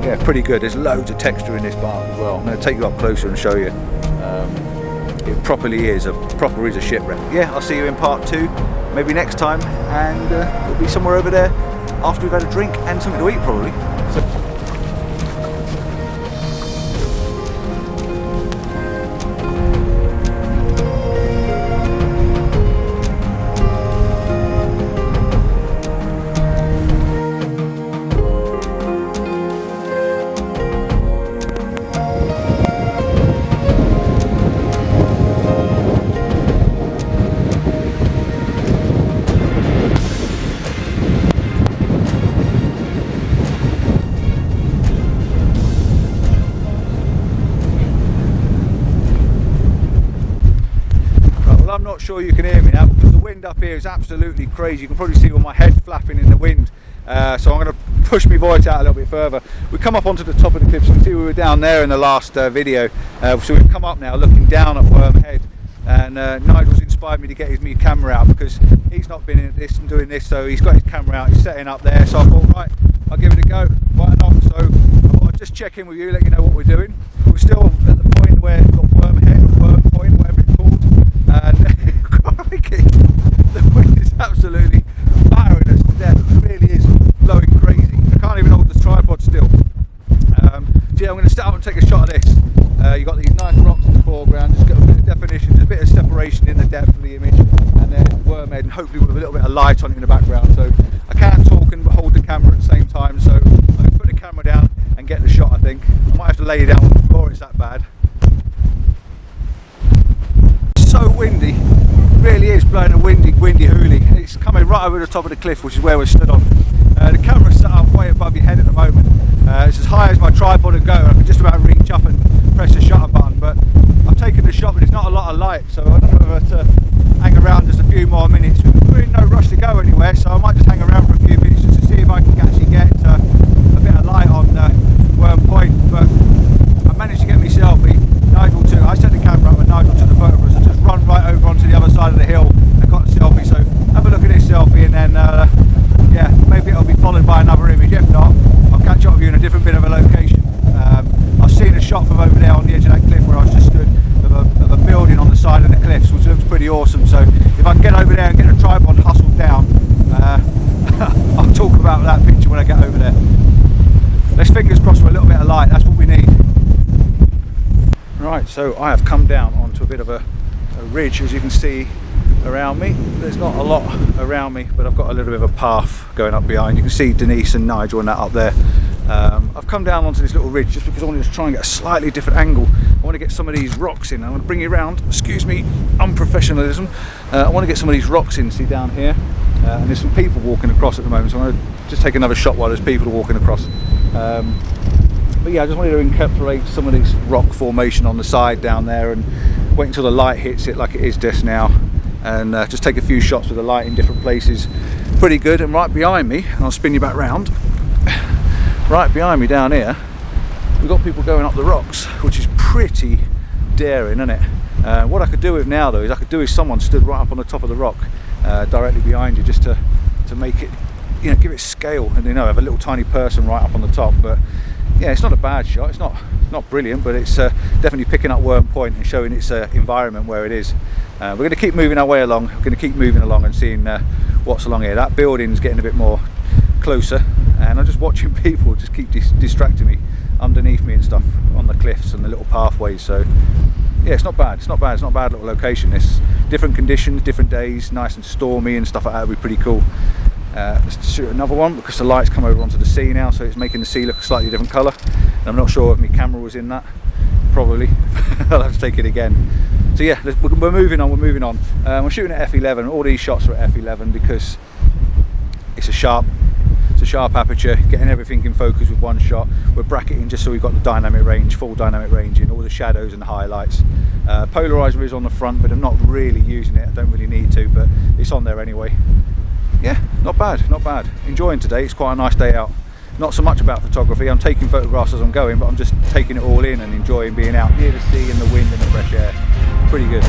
yeah, pretty good. There's loads of texture in this bark as well. I'm going to take you up closer and show you. It properly is a shipwreck. Yeah, I'll see you in part 2, maybe next time, and we'll be somewhere over there after we've had a drink and something to eat probably. So, I'm not sure you can hear me now because the wind up here is absolutely crazy. You can probably see all my head flapping in the wind, so I'm going to push my voice out a little bit further. We come up onto the top of the cliff. So you can see we were down there in the last video, so we've come up now looking down at Worm Head, and Nigel's inspired me to get his new camera out because he's not been in this and doing this, so he's got his camera out, he's setting up there, so I thought, right, I'll give it a go, why not? So I thought I'd just check in with you, let you know what we're doing. We're still at the point where we've got Worm Head, or Worm Point, whatever it's called, and the wind is absolutely battering us to death. It really is blowing crazy. I can't even hold the tripod still. So yeah, I'm going to start up and take a shot of this. You've got these nice rocks in the foreground, just got a bit of definition, just a bit of separation in the depth of the image, and then Worm Head, and hopefully with a little bit of light on it in the background. So I can't talk and hold the camera at the same time, so I'm going to put the camera down and get the shot, I think. I might have to lay it down on the floor, it's that bad. So windy, really is blowing a windy hoolie. It's coming right over the top of the cliff, which is where we're stood on. The camera's set up way above your head at the moment. It's as high as my tripod would go. I can just about reach up and press the shutter button, but I've taken the shot, but there's not a lot of light, so I don't know whether to hang around just a few more minutes. We're in no rush to go anywhere, so I might just hang around for a few minutes just to see if I can actually get a bit of light on Worm Point. But I managed to get my selfie. Nigel took, I set the camera up and Nigel took the photographs and just run right over onto the other side of the hill and got the selfie. So have a look at this selfie, and then yeah, maybe it'll be followed by another image. If not, I'll catch up with you in a different bit of a location. I've seen a shot from over there on the edge of that cliff where I was just stood of a building on the side of the cliffs, which looks pretty awesome. So if I can get over there and get a tripod hustled down, I'll talk about that picture when I get over there. Let's fingers crossed for a little bit of light, that's what we need. Right, so I have come down onto a bit of a ridge, as you can see around me. There's not a lot around me, but I've got a little bit of a path going up behind. You can see Denise and Nigel and that up there. I've come down onto this little ridge just because I wanted to try and get a slightly different angle. I want to get some of these rocks in. I want to bring you around, excuse me, unprofessionalism. I want to get some of these rocks in, see down here. And there's some people walking across at the moment, so I'm going to just take another shot while there's people walking across. But yeah, I just wanted to encapsulate some of this rock formation on the side down there and wait until the light hits it like it is just now, and just take a few shots with the light in different places. Pretty good. And right behind me, and I'll spin you back round, right behind me down here, we've got people going up the rocks, which is pretty daring, isn't it? What I could do with now though is I could do with someone stood right up on the top of the rock directly behind you, just to make it, you know, give it scale, and have a little tiny person right up on the top. But yeah, it's not a bad shot. It's not brilliant, but it's definitely picking up Worm Point and showing its environment where it is. We're going to keep moving our way along. We're going to keep moving along and seeing what's along here. That building's getting a bit more closer, and I'm just watching people just keep distracting me underneath me and stuff on the cliffs and the little pathways. So yeah, it's not bad. It's not bad. It's not a bad little location. It's different conditions, different days, nice and stormy and stuff like that. Would be pretty cool. Let's shoot another one because the light's come over onto the sea now, so it's making the sea look a slightly different colour. And I'm not sure if my camera was in that. Probably. I'll have to take it again. So yeah, we're moving on. We're shooting at f11. All these shots are at f11 because it's a sharp aperture, getting everything in focus with one shot. We're bracketing just so we've got the dynamic range, full dynamic range in all the shadows and the highlights. Polarizer is on the front, but I'm not really using it. I don't really need to, but it's on there anyway. Yeah, not bad. Enjoying today. It's quite a nice day out. Not so much about photography. I'm taking photographs as I'm going, but I'm just taking it all in and enjoying being out near the sea and the wind and the fresh air. Pretty good.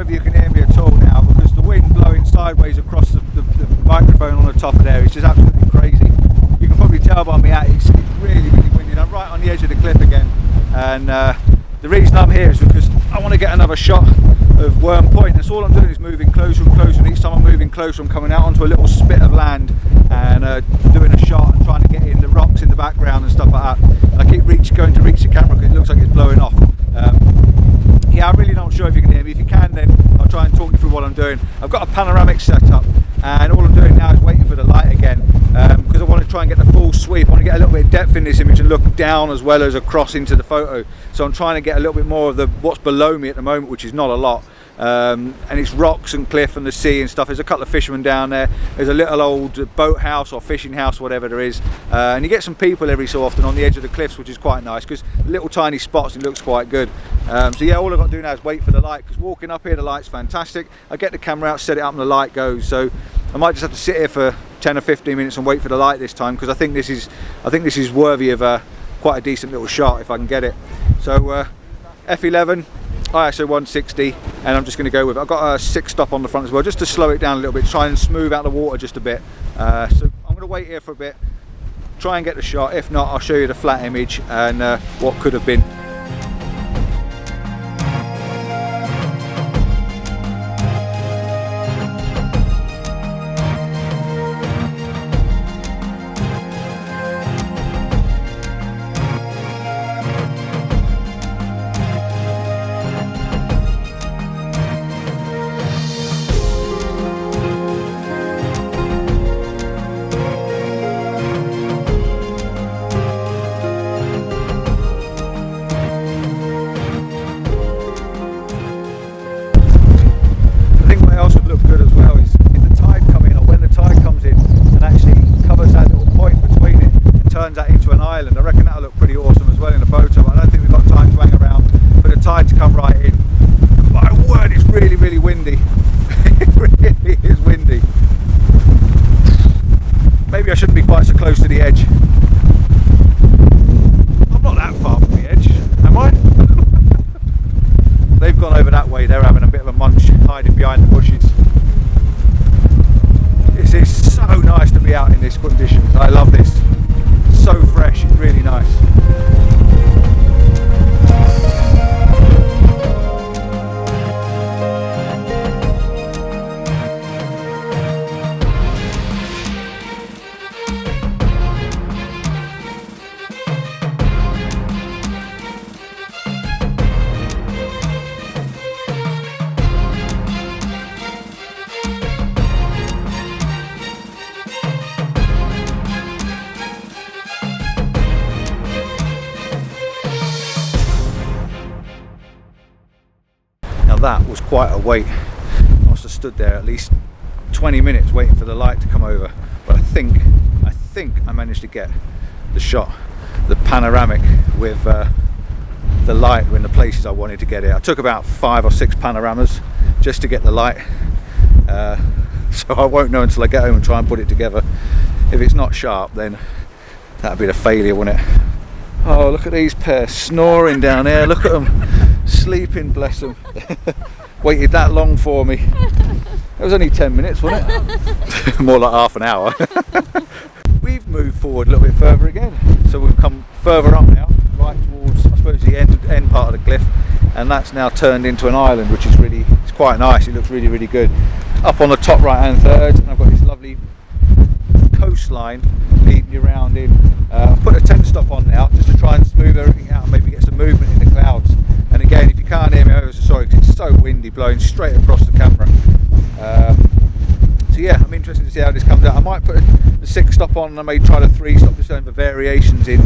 whether you can hear me at all now, because the wind blowing sideways across the microphone on the top of there is just absolutely crazy. You can probably tell by me out, it's really, really windy. I'm right on the edge of the cliff again, and the reason I'm here is because I want to get another shot of Worm Point. That's all I'm doing is moving closer and closer, and each time I'm moving closer I'm coming out onto a little spit of land and doing a shot and trying to get in the rocks in the background and stuff like that. And I keep going to reach the camera because it looks like it's blowing off. Yeah, I'm really not sure if you can hear me. If you can, then I'll try and talk you through what I'm doing. I've got a panoramic setup, and all I'm doing now is waiting for the light again, because I want to try and get the full sweep. I want to get a little bit of depth in this image and look down as well as across into the photo. So I'm trying to get a little bit more of what's below me at the moment, which is not a lot. And it's rocks and cliff and the sea and stuff. There's a couple of fishermen down there. There's a little old boat house or fishing house, whatever there is, and you get some people every so often on the edge of the cliffs, which is quite nice because little tiny spots, it looks quite good. So yeah, all I've got to do now is wait for the light, because walking up here the light's fantastic. I get the camera out, set it up, and the light goes. So I might just have to sit here for 10 or 15 minutes and wait for the light this time, because I think this is worthy of quite a decent little shot if I can get it. So f11, ISO 160, and I'm just going to go with it. I've got a 6-stop on the front as well, just to slow it down a little bit, try and smooth out the water just a bit. So I'm going to wait here for a bit, try and get the shot. If not, I'll show you the flat image and what could have been. Turns that into an island. I reckon that'll look pretty awesome as well in the photo, but I don't think we've got time to hang around for the tide to come right in. My word, it's really, really windy. It really is windy. Maybe I shouldn't be quite so close to the edge. I'm not that far from the edge, am I? They've gone over that way. They're having a bit of a munch, hiding behind the bushes. This is so nice to be out in this condition. I love this. So fresh, it's really nice. That was quite a wait. I must have stood there at least 20 minutes waiting for the light to come over, but I think I managed to get the shot, the panoramic with the light in the places I wanted to get it. I took about 5 or 6 panoramas just to get the light, so I won't know until I get home and try and put it together. If it's not sharp, then that'd be a failure, wouldn't it? Oh, look at these pair snoring down there. Look at them sleeping, bless them. Waited that long for me. It was only 10 minutes, wasn't it? More like half an hour. We've moved forward a little bit further again. So we've come further up now, right towards, I suppose, the end part of the cliff. And that's now turned into an island, which is it's quite nice. It looks really, really good. Up on the top right-hand third, and I've got this lovely coastline leading you around in. I've put a 10-stop on now just to try and smooth everything out and maybe get some movement in the clouds. And again, if you can't hear me, I'm sorry because it's so windy, blowing straight across the camera. So yeah, I'm interested to see how this comes out. I might put the 6-stop on and I may try the 3-stop just over variations in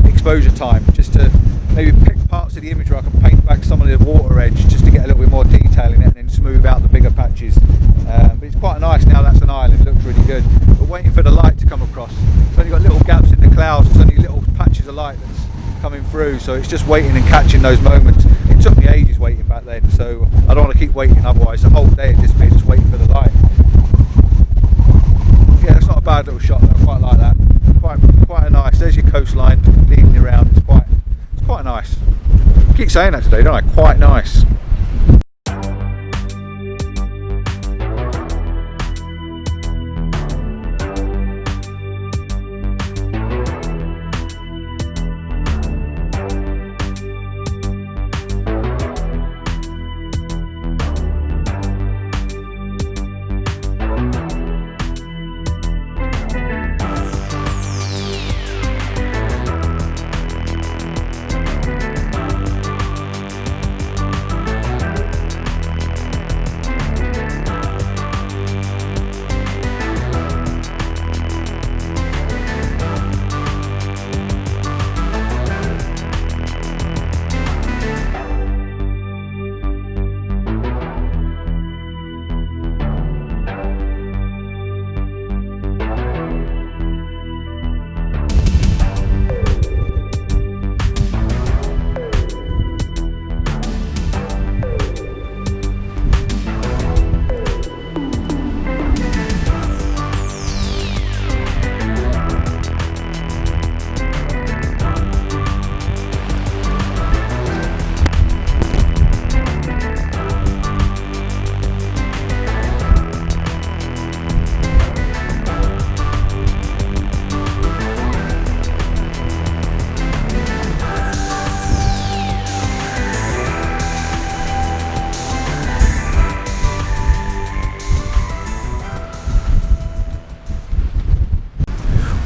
exposure time, just to maybe pick parts of the image where I can paint back some of the water edge just to get a little bit more detail in it and then smooth out the bigger patches. But it's quite nice now. That's an island, it looks really good. But waiting for the light to come across. It's only got little gaps in the clouds, there's only little patches of light that's coming through, so it's just waiting and catching those moments. It took me ages waiting back then, so I don't want to keep waiting, otherwise the whole day at this bit just waiting for the light. Yeah, it's not a bad little shot though. I quite like that. Quite a nice. There's your coastline leading you around. It's quite nice. I keep saying that today, don't I? Quite nice.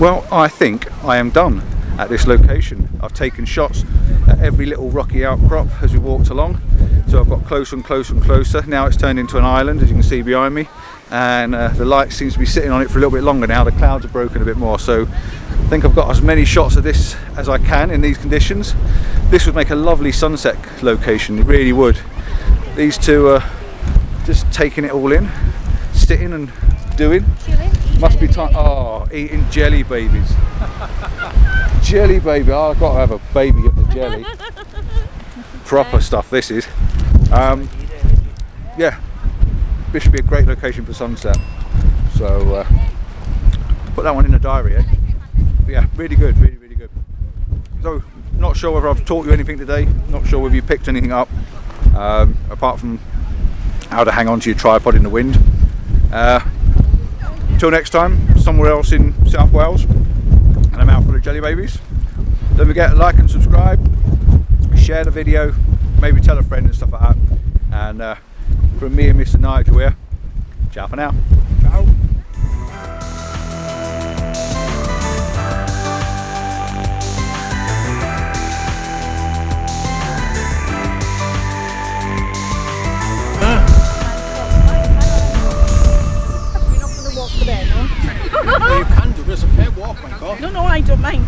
Well, I think I am done at this location. I've taken shots at every little rocky outcrop as we walked along, so I've got closer and closer and closer. Now it's turned into an island, as you can see behind me, and the light seems to be sitting on it for a little bit longer now. The clouds are broken a bit more, so I think I've got as many shots of this as I can in these conditions. This would make a lovely sunset location, it really would. These two are just taking it all in, sitting and doing. Must be time. Oh, eating jelly babies. Jelly baby. Oh, I've got to have a baby of the jelly. Proper stuff this is. Yeah, this should be a great location for sunset. So put that one in the diary, eh? But yeah, really good, really, really good. So not sure whether I've taught you anything today. Not sure whether you picked anything up, apart from how to hang on to your tripod in the wind. Until next time, somewhere else in South Wales, and a mouthful of jelly babies. Don't forget to like and subscribe, share the video, maybe tell a friend and stuff like that. And from me and Mr. Nigel here, ciao for now. Ciao. You can do, there's a fair walk, my God. No, I don't mind.